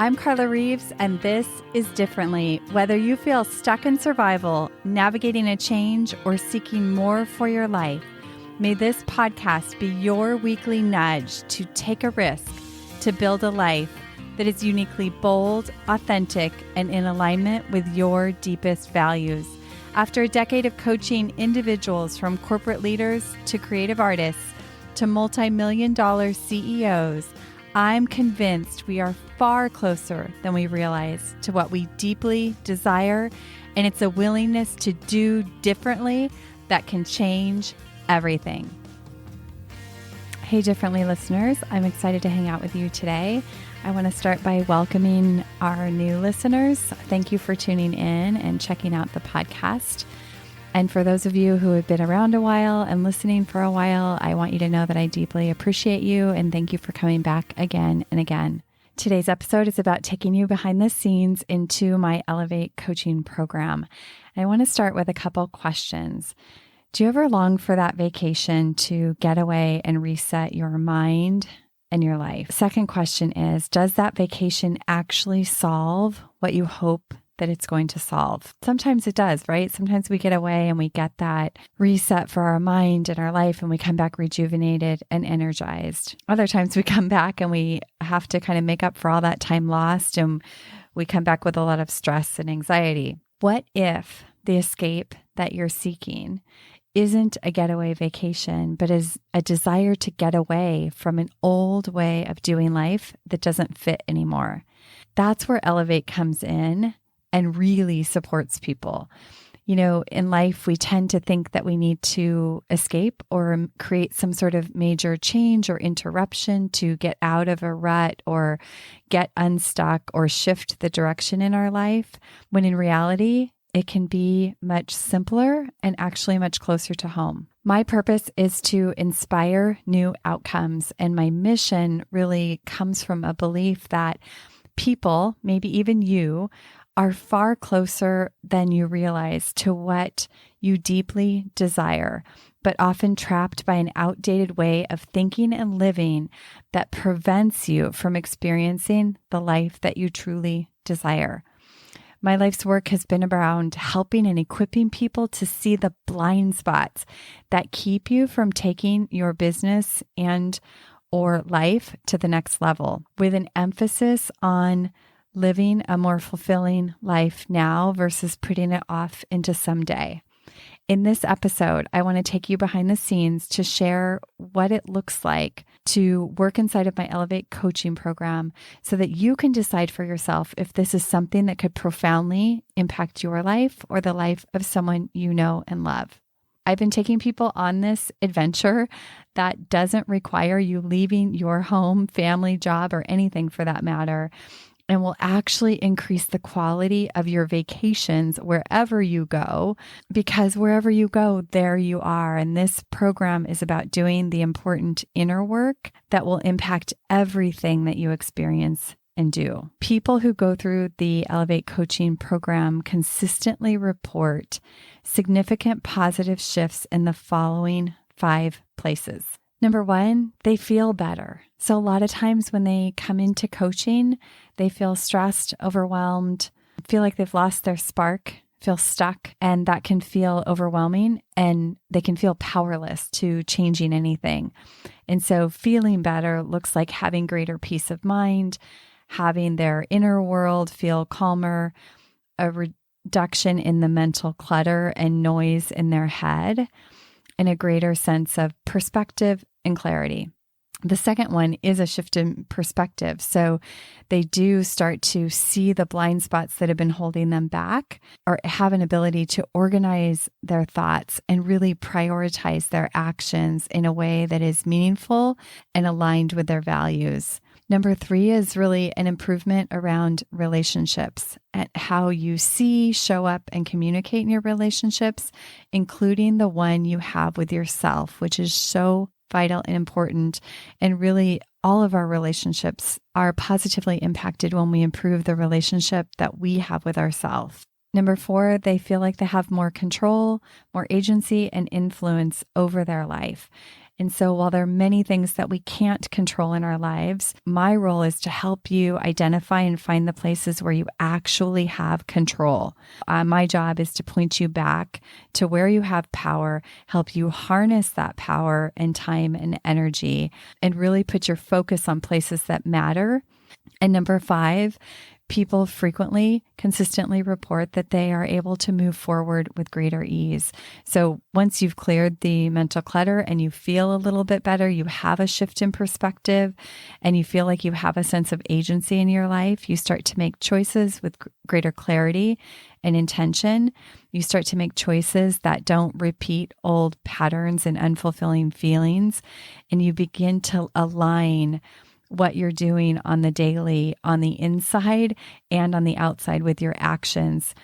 I'm Carla Reeves, and this is Differently. Whether you feel stuck in survival, navigating a change, or seeking more for your life, may this podcast be your weekly nudge to take a risk to build a life that is uniquely bold, authentic, and in alignment with your deepest values. After a decade of coaching individuals from corporate leaders to creative artists to multi-million-dollar CEOs, I'm convinced we are far closer than we realize to what we deeply desire, and it's a willingness to do differently that can change everything. Hey, Differently listeners, I'm excited to hang out with you today. I want to start by welcoming our new listeners. Thank you for tuning in and checking out the podcast. And for those of you who have been around a while and listening for a while, I want you to know that I deeply appreciate you and thank you for coming back again and again. Today's episode is about taking you behind the scenes into my Elevate coaching program. I want to start with a couple questions. Do you ever long for that vacation to get away and reset your mind and your life? Second question is, does that vacation actually solve what you hope that it's going to solve? Sometimes it does, right? Sometimes we get away and we get that reset for our mind and our life and we come back rejuvenated and energized. Other times we come back and we have to kind of make up for all that time lost and we come back with a lot of stress and anxiety. What if the escape that you're seeking isn't a getaway vacation, but is a desire to get away from an old way of doing life that doesn't fit anymore? That's where Elevate comes in and really supports people. You know, in life, we tend to think that we need to escape or create some sort of major change or interruption to get out of a rut or get unstuck or shift the direction in our life, when in reality, it can be much simpler and actually much closer to home. My purpose is to inspire new outcomes, and my mission really comes from a belief that people, maybe even you, are far closer than you realize to what you deeply desire, but often trapped by an outdated way of thinking and living that prevents you from experiencing the life that you truly desire. My life's work has been around helping and equipping people to see the blind spots that keep you from taking your business and or life to the next level, with an emphasis on living a more fulfilling life now versus putting it off into someday. In this episode, I want to take you behind the scenes to share what it looks like to work inside of my Elevate coaching program so that you can decide for yourself if this is something that could profoundly impact your life or the life of someone you know and love. I've been taking people on this adventure that doesn't require you leaving your home, family, job, or anything for that matter, and will actually increase the quality of your vacations wherever you go, because wherever you go, there you are. And this program is about doing the important inner work that will impact everything that you experience and do. People who go through the Elevate coaching program consistently report significant positive shifts in the following 5 places. Number 1, they feel better. So a lot of times when they come into coaching, they feel stressed, overwhelmed, feel like they've lost their spark, feel stuck, and that can feel overwhelming, and they can feel powerless to changing anything. And so feeling better looks like having greater peace of mind, having their inner world feel calmer, a reduction in the mental clutter and noise in their head, and a greater sense of perspective and clarity. The second one is a shift in perspective. So they do start to see the blind spots that have been holding them back, or have an ability to organize their thoughts and really prioritize their actions in a way that is meaningful and aligned with their values. Number 3 is really an improvement around relationships and how you see, show up, and communicate in your relationships, including the one you have with yourself, which is so vital and important. And really, all of our relationships are positively impacted when we improve the relationship that we have with ourselves. Number 4, they feel like they have more control, more agency, and influence over their life. And so while there are many things that we can't control in our lives, my role is to help you identify and find the places where you actually have control. My job is to point you back to where you have power, help you harness that power and time and energy, and really put your focus on places that matter. And number 5, people frequently, consistently report that they are able to move forward with greater ease. So once you've cleared the mental clutter and you feel a little bit better, you have a shift in perspective, and you feel like you have a sense of agency in your life, you start to make choices with greater clarity and intention. You start to make choices that don't repeat old patterns and unfulfilling feelings, and you begin to align what you're doing on the daily, on the inside and on the outside with your actions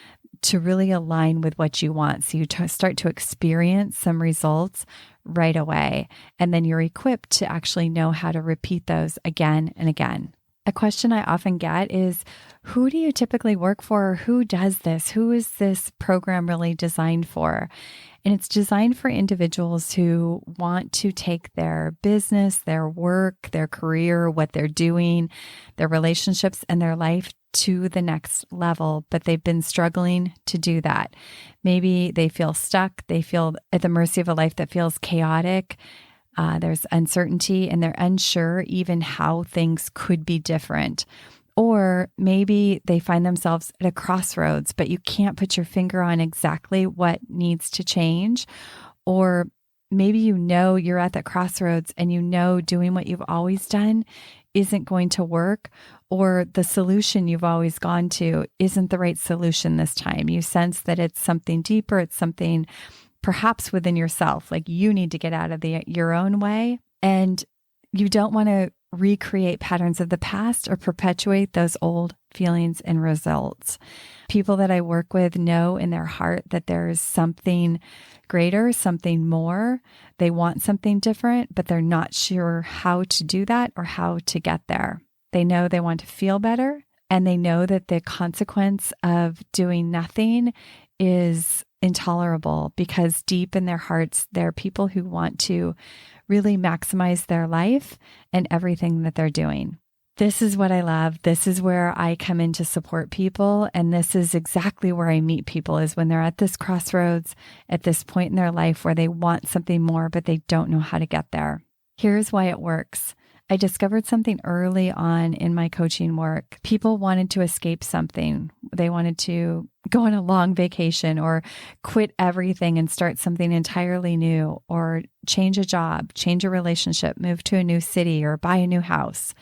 to really align with what you want. So you start to experience some results right away. And then you're equipped to actually know how to repeat those again and again. A question I often get is, who do you typically work for? Who does this? Who is this program really designed for? And it's designed for individuals who want to take their business, their work, their career, what they're doing, their relationships, and their life to the next level, but they've been struggling to do that. Maybe they feel stuck. They feel at the mercy of a life that feels chaotic. There's uncertainty, and they're unsure even how things could be different. Or maybe they find themselves at a crossroads, but you can't put your finger on exactly what needs to change. Or maybe you're at that crossroads and doing what you've always done isn't going to work, or the solution you've always gone to isn't the right solution this time. You sense that it's something deeper, it's something perhaps within yourself, like you need to get out of your own way, and you don't want to recreate patterns of the past or perpetuate those old feelings and results. People that I work with know in their heart that there is something greater, something more. They want something different, but they're not sure how to do that or how to get there. They know they want to feel better, and they know that the consequence of doing nothing is intolerable, because deep in their hearts, they're people who want to really maximize their life and everything that they're doing. This is what I love. This is where I come in to support people. And this is exactly where I meet people, is when they're at this crossroads, at this point in their life where they want something more, but they don't know how to get there. Here's why it works. I discovered something early on in my coaching work. People wanted to escape something. They wanted to go on a long vacation, or quit everything and start something entirely new, or change a job, change a relationship, move to a new city, or buy a new house.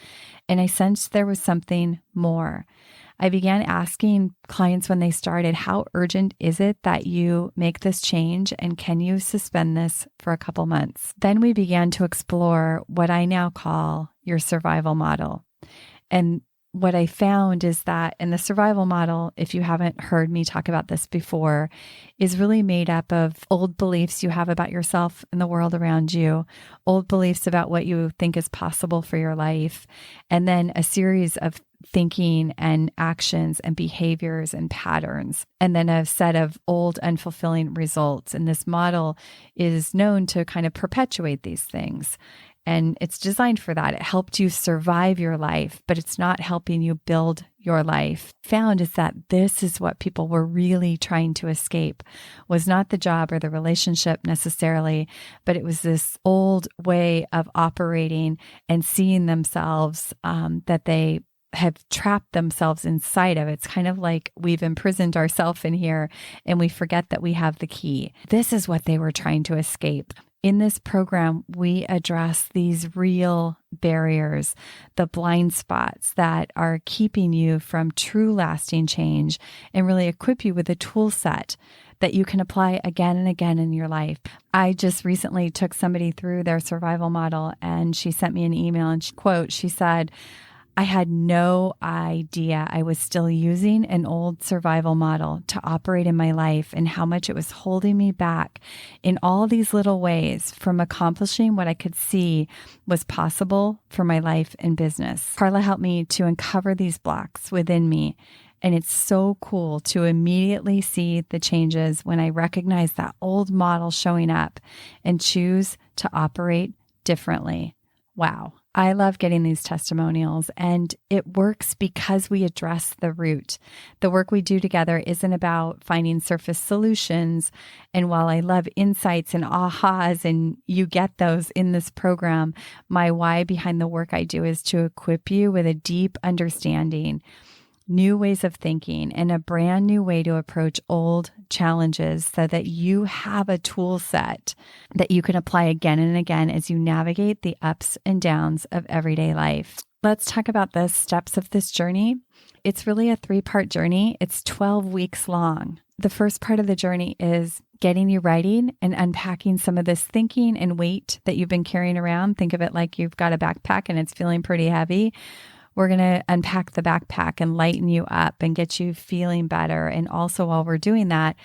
And I sensed there was something more. I began asking clients when they started, how urgent is it that you make this change, and can you suspend this for a couple months? Then we began to explore what I now call your survival model. And what I found is that in the survival model, if you haven't heard me talk about this before, is really made up of old beliefs you have about yourself and the world around you, old beliefs about what you think is possible for your life, and then a series of thinking and actions and behaviors and patterns, and then a set of old unfulfilling results. And this model is known to kind of perpetuate these things. And it's designed for that. It helped you survive your life, but it's not helping you build your life. Found is that this is what people were really trying to escape, was not the job or the relationship necessarily, but it was this old way of operating and seeing themselves that they have trapped themselves inside of. It's kind of like we've imprisoned ourselves in here and we forget that we have the key. This is what they were trying to escape. In this program, we address these real barriers, the blind spots that are keeping you from true lasting change, and really equip you with a tool set that you can apply again and again in your life. I just recently took somebody through their survival model, and she sent me an email, and she said, I had no idea I was still using an old survival model to operate in my life, and how much it was holding me back in all these little ways from accomplishing what I could see was possible for my life and business. Carla helped me to uncover these blocks within me. And it's so cool to immediately see the changes when I recognize that old model showing up and choose to operate differently. Wow. I love getting these testimonials, and it works because we address the root. The work we do together isn't about finding surface solutions. And while I love insights and ahas, and you get those in this program, my why behind the work I do is to equip you with a deep understanding, new ways of thinking, and a brand new way to approach old challenges so that you have a tool set that you can apply again and again as you navigate the ups and downs of everyday life. Let's talk about the steps of this journey. It's really a 3-part journey. It's 12 weeks long. The first part of the journey is getting you writing and unpacking some of this thinking and weight that you've been carrying around. Think of it like you've got a backpack and it's feeling pretty heavy. We're going to unpack the backpack and lighten you up and get you feeling better. And also while we're doing that,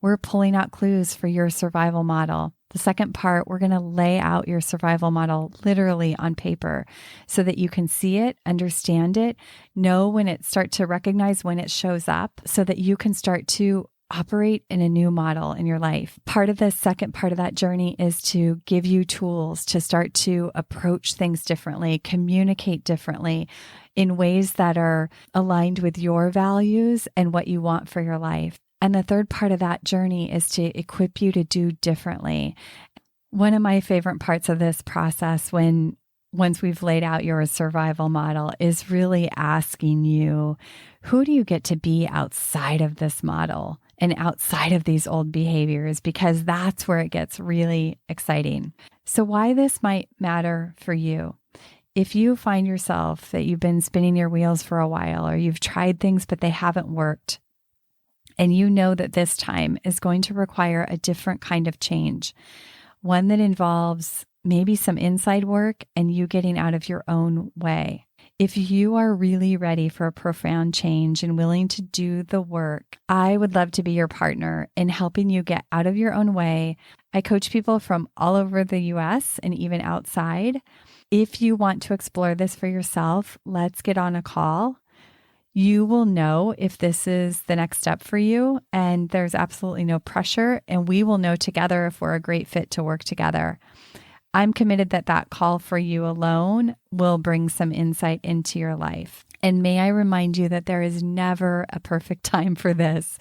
we're pulling out clues for your survival model. The second part, we're going to lay out your survival model literally on paper so that you can see it, understand it, know when it starts to recognize when it shows up so that you can start to operate in a new model in your life. Part of the second part of that journey is to give you tools to start to approach things differently, communicate differently in ways that are aligned with your values and what you want for your life. And the third part of that journey is to equip you to do differently. One of my favorite parts of this process once we've laid out your survival model is really asking you, who do you get to be outside of this model and outside of these old behaviors? Because that's where it gets really exciting. So why this might matter for you. If you find yourself that you've been spinning your wheels for a while, or you've tried things, but they haven't worked, and you know that this time is going to require a different kind of change, one that involves maybe some inside work and you getting out of your own way. If you are really ready for a profound change and willing to do the work, I would love to be your partner in helping you get out of your own way. I coach people from all over the US and even outside. If you want to explore this for yourself, let's get on a call. You will know if this is the next step for you, and there's absolutely no pressure, and we will know together if we're a great fit to work together. I'm committed that call for you alone will bring some insight into your life. And may I remind you that there is never a perfect time for this.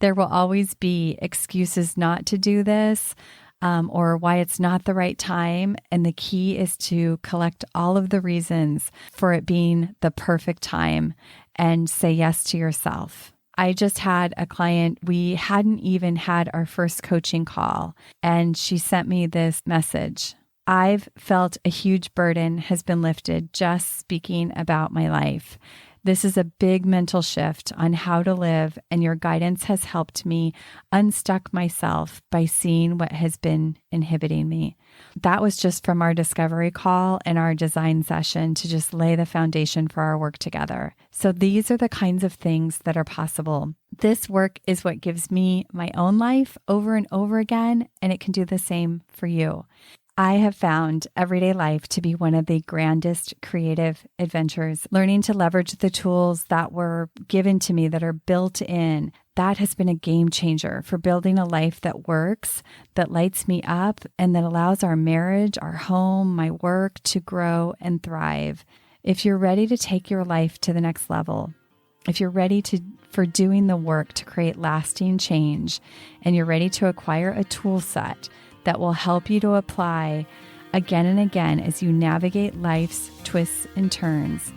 There will always be excuses not to do this, or why it's not the right time. And the key is to collect all of the reasons for it being the perfect time and say yes to yourself. I just had a client, we hadn't even had our first coaching call, and she sent me this message. I've felt a huge burden has been lifted just speaking about my life. This is a big mental shift on how to live, and your guidance has helped me unstuck myself by seeing what has been inhibiting me. That was just from our discovery call and our design session to just lay the foundation for our work together. So these are the kinds of things that are possible. This work is what gives me my own life over and over again, and it can do the same for you. I have found everyday life to be one of the grandest creative adventures. Learning to leverage the tools that were given to me that are built in, that has been a game changer for building a life that works, that lights me up, and that allows our marriage, our home, my work to grow and thrive. If you're ready to take your life to the next level, if you're ready for doing the work to create lasting change, and you're ready to acquire a tool set that will help you to apply again and again as you navigate life's twists and turns.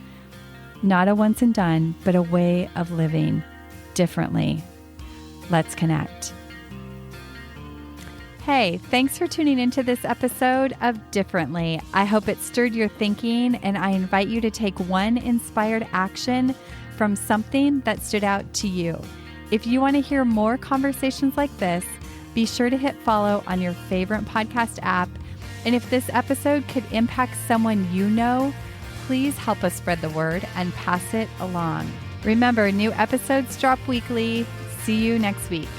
Not a once and done, but a way of living differently. Let's connect. Hey, thanks for tuning into this episode of Differently. I hope it stirred your thinking, and I invite you to take one inspired action from something that stood out to you. If you want to hear more conversations like this, be sure to hit follow on your favorite podcast app. And if this episode could impact someone you know, please help us spread the word and pass it along. Remember, new episodes drop weekly. See you next week.